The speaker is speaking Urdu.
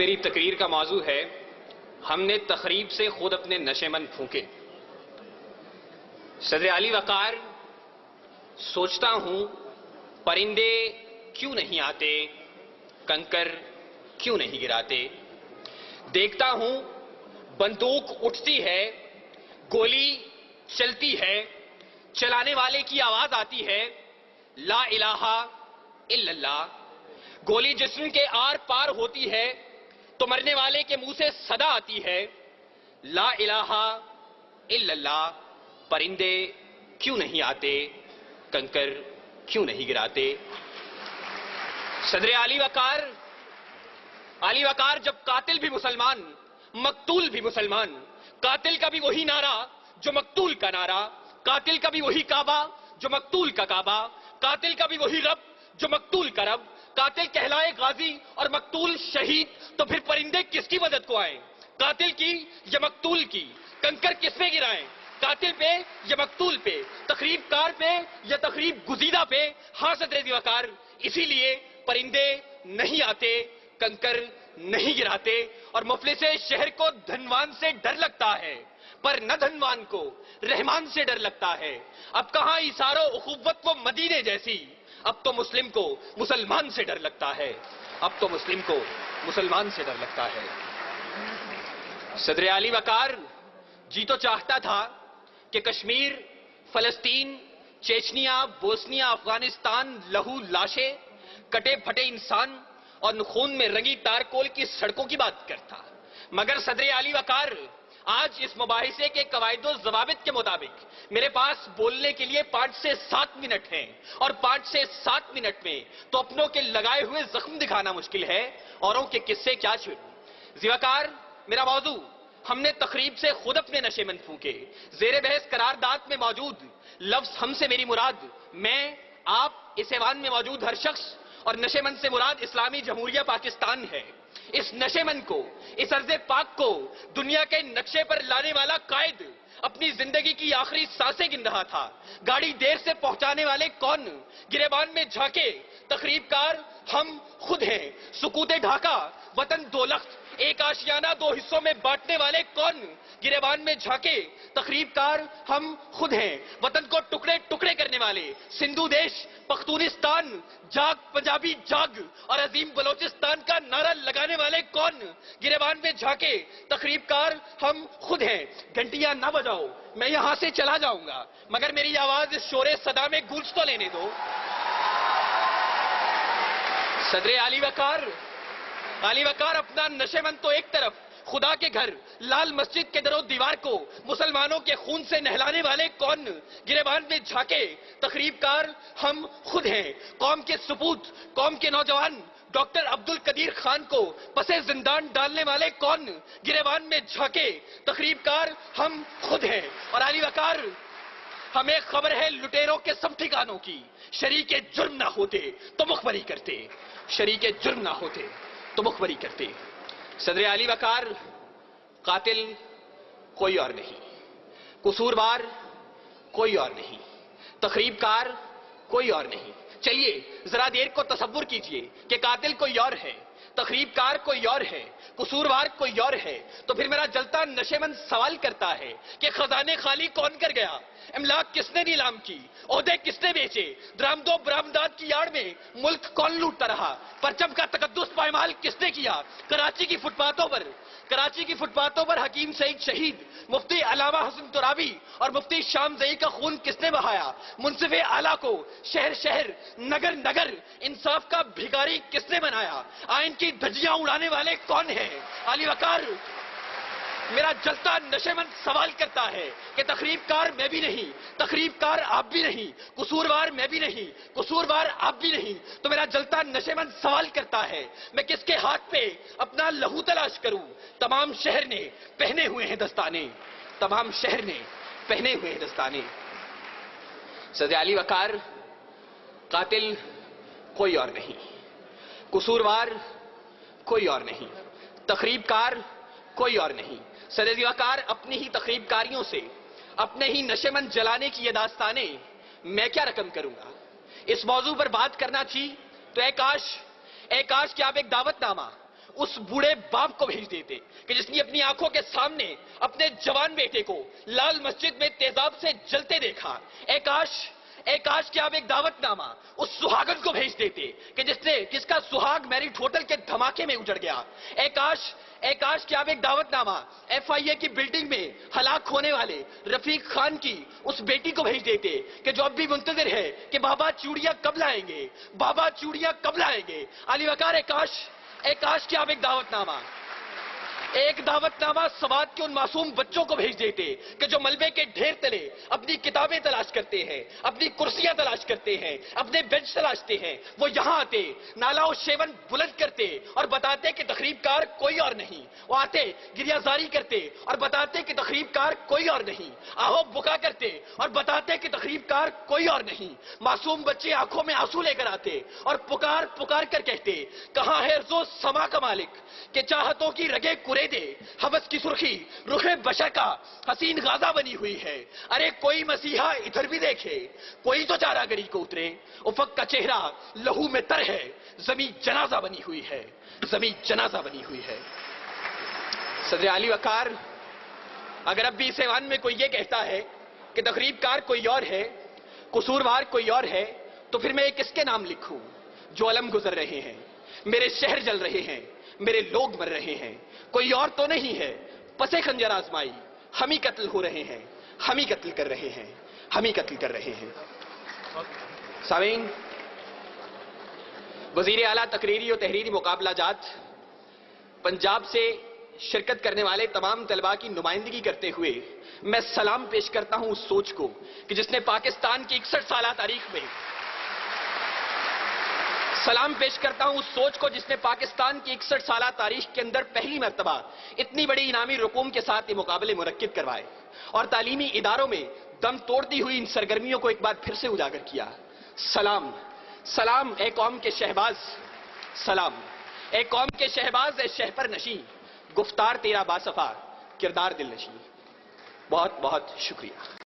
میری تقریر کا موضوع ہے ہم نے تخریب سے خود اپنے نشے من پھونکے۔ صدر علی وقار، سوچتا ہوں پرندے کیوں نہیں آتے، کنکر کیوں نہیں گراتے۔ دیکھتا ہوں بندوق اٹھتی ہے، گولی چلتی ہے، چلانے والے کی آواز آتی ہے لا الہ الا اللہ۔ گولی جسم کے آر پار ہوتی ہے تو مرنے والے کے منہ سے صدا آتی ہے لا الہ الا اللہ۔ پرندے کیوں نہیں آتے، کنکر کیوں نہیں گراتے۔ صدر علی وقار جب قاتل بھی مسلمان، مقتول بھی مسلمان، قاتل کا بھی وہی نعرہ جو مقتول کا نعرہ، قاتل کا بھی وہی کعبہ جو مقتول کا کعبہ، قاتل کا بھی وہی رب جو مقتول کا رب، قاتل کہلائے غازی اور مقتول شہید، تو پھر پرندے کس کی مدد کو آئیں، قاتل کی یا مقتول کی؟ کنکر کس پہ گرائیں، قاتل پہ یا مقتول پہ، تخریب کار پہ یا تخریب گزیدہ پہ؟ ہاں صدر وقار، اسی لیے پرندے نہیں آتے، کنکر نہیں گراتے، اور مفلس شہر کو دھنوان سے ڈر لگتا ہے پر نہ دھنوان کو رحمان سے ڈر لگتا ہے۔ اب کہاں ایثار و اخوت و مدینے جیسی، اب تو مسلم کو مسلمان سے ڈر لگتا ہے، اب تو مسلم کو مسلمان سے ڈر لگتا ہے۔ صدر علی وقار، جی تو چاہتا تھا کہ کشمیر، فلسطین، چیچنیا، بوسنیا، افغانستان، لہو لاشیں، کٹے پھٹے انسان اور خون میں رنگی تارکول کی سڑکوں کی بات کرتا، مگر صدر علی وقار آج اس مباحثے کے قواعد و ضوابط کے مطابق میرے پاس بولنے کے لیے 5 سے 7 منٹ ہیں، اور 5 سے 7 منٹ میں تو اپنوں کے لگائے ہوئے زخم دکھانا مشکل ہے، اوروں کے قصے کیا چھوڑوں۔ وقار، میرا موضوع ہم نے تخریب سے خود اپنے نشے من پھونکے۔ زیر بحث قرارداد میں موجود لفظ ہم سے میری مراد میں، آپ، اس ایوان میں موجود ہر شخص، اور نشے من سے مراد اسلامی جمہوریہ پاکستان ہے۔ اس نشے من کو، اس ارض پاک کو دنیا کے نقشے پر لانے والا قائد اپنی زندگی کی آخری سانسیں گن رہا تھا۔ گاڑی دیر سے پہنچانے والے کون، گریبان میں جھانکے تخریب کار ہم خود ہیں۔ سکوت ڈھاکہ وطن دو لخت، ایک آشیانہ 2 حصوں میں بانٹنے والے کون، گریبان میں جھانکے تخریب کار ہم خود ہیں۔ وطن کو ٹکڑے ٹکڑے کرنے والے سندھو دیش، پختونستان، جاگ پنجابی جاگ اور عظیم بلوچستان کا نعرہ لگانے والے کون، گریبان میں جھانکے تخریب کار ہم خود ہیں۔ گھنٹیاں نہ بجاؤ، میں یہاں سے چلا جاؤں گا، مگر میری آواز اس شور صدا میں گونج تو لینے دو۔ صدر علی وقار اپنا نشے من تو ایک طرف، خدا کے گھر لال مسجد کے در و دیوار کو مسلمانوں کے خون سے نہلانے والے کون، گریبان میں جھانکے تخریب کار ہم خود ہیں۔ قوم کے سپوت، قوم کے نوجوان ڈاکٹر عبد القدیر خان کو پس زندان ڈالنے والے کون، گریبان میں جھانکے تخریب کار ہم خود ہیں۔ اور علی وقار، ہمیں خبر ہے لٹیروں کے سب ٹھکانوں کی، شریک جرم نہ ہوتے تو مخبری کرتے، شریک جرم نہ ہوتے تو مخبری کرتے۔ صدر علی وقار، قاتل کوئی اور نہیں، قصوروار کوئی اور نہیں، تخریب کار کوئی اور نہیں۔ چلیے ذرا دیر کو تصور کیجئے کہ قاتل کوئی اور ہے، تخریب کار کوئی اور ہے، قصوروار کوئی اور ہے، تو پھر میرا جلتا نشے من سوال کرتا ہے کہ خزانے خالی کون کر گیا، املاک کس نے نیلام کی، عہدے کس نے بیچے، درآمد و برآمدات کی آڑ میں ملک کون لوٹتا رہا، پرچم کا تقدس پائمال کس نے کیا، کراچی کی فٹ پاتھوں پر حکیم سعید شہید، مفتی علامہ حسن ترابی اور مفتی شام زئی کا خون کس نے بہایا، منصف اعلیٰ کو شہر شہر نگر نگر انصاف کا بھیکاری کس نے بنایا، آئین کی دھجیاں اڑانے والے کون ہیں؟ علی وقار، میرا جلتا نشے من سوال کرتا ہے کہ تخریب کار میں بھی نہیں، تخریب کار آپ بھی نہیں، قصوروار میں بھی نہیں، قصوروار آپ بھی نہیں، تو میرا جلتا نشے من سوال کرتا ہے میں کس کے ہاتھ پہ اپنا لہو تلاش کروں؟ تمام شہر نے پہنے ہوئے ہیں دستانے، تمام شہر نے پہنے ہوئے ہیں دستانے۔ صدر علی وقار، قاتل کوئی اور نہیں، قصوروار کوئی اور نہیں، تخریب کار کوئی اور نہیں۔ صدر وقار، اپنی ہی تخریب کاریوں سے، اپنے ہی نشے من جلانے کی یہ داستانیں میں کیا رقم کروں گا؟ اس موضوع پر بات کرنا تھی تو اے کاش کہ آپ ایک دعوت نامہ اس بوڑھے باپ کو بھیج دیتے کہ جس نے اپنی آنکھوں کے سامنے اپنے جوان بیٹے کو لال مسجد میں تیزاب سے جلتے دیکھا. اے کاش کہ آپ ایک دعوت نامہ اس سہاگن کو بھیج دیتے کہ جس کا سہاگ میرٹ ہوٹل کے دھماکے میں اجڑ گیا. اے کاش کہ آپ ایک دعوت نامہ ایف آئی اے کی بلڈنگ میں ہلاک ہونے والے رفیق خان کی اس بیٹی کو بھیج دیتے کہ جو اب بھی منتظر ہے کہ بابا چوڑیاں کب لائیں گے, بابا چوڑیاں کب لائیں گے. علی وقار, اے کاش کہ آپ ایک دعوت نامہ سوات کے ان معصوم بچوں کو بھیج دیتے کہ جو ملبے کے ڈھیر تلے اپنی کتابیں تلاش کرتے ہیں, اپنی کرسیاں تلاش کرتے ہیں, اپنے بینچ تلاشتے ہیں. وہ یہاں آتے, نالا و شیون بلند کرتے اور بتاتے کہ تخریب کار کوئی اور نہیں. وہ آتے, گریہ زاری کرتے اور بتاتے کہ تخریب کار کوئی اور نہیں. آہو بکا کرتے اور بتاتے کہ تخریب کار کوئی اور نہیں. معصوم بچے آنکھوں میں آنسو لے کر آتے اور پکار کر کہتے, کہاں ہے زو سما کا مالک کہ چاہتوں کی رگے کرے دے, حوث کی سرخی رخ بشر کا حسین غازہ بنی ہوئی ہے. ارے کوئی مسیحا ادھر بھی دیکھے, کوئی تو چارہ گری کو اترے. افق کا چہرہ لہو میں تر ہے, زمین جنازہ بنی ہوئی ہے, زمین جنازہ بنی ہوئی ہے. صدر علی وقار, اگر اب بھی اس ایوان میں کوئی یہ کہتا ہے کہ تخریب کار کوئی اور ہے, قصوروار کوئی اور ہے, تو پھر میں کس کے نام لکھوں؟ جو علم گزر رہے ہیں, میرے شہر جل رہے ہیں, میرے لوگ مر رہے ہیں, کوئی اور تو نہیں ہے. پسے خنجر آزمائی ہم ہی قتل ہو رہے ہیں, ہم ہی قتل کر رہے ہیں, ہم ہی قتل کر رہے ہیں. سامعین, وزیر اعلیٰ تقریری و تحریری مقابلہ جات پنجاب سے شرکت کرنے والے تمام طلباء کی نمائندگی کرتے ہوئے میں سلام پیش کرتا ہوں اس سوچ کو کہ جس نے پاکستان کی 61 سالہ تاریخ میں سلام پیش کرتا ہوں اس سوچ کو جس نے پاکستان کی 61 سالہ تاریخ کے اندر پہلی مرتبہ اتنی بڑی انعامی رقوم کے ساتھ یہ مقابلے منعقد کروائے اور تعلیمی اداروں میں دم توڑتی ہوئی ان سرگرمیوں کو ایک بار پھر سے اجاگر کیا. سلام, سلام اے قوم کے شہباز, سلام اے قوم کے شہباز, اے شہپر نشیں, گفتار تیرا باصفا, کردار دل نشیں. بہت بہت شکریہ.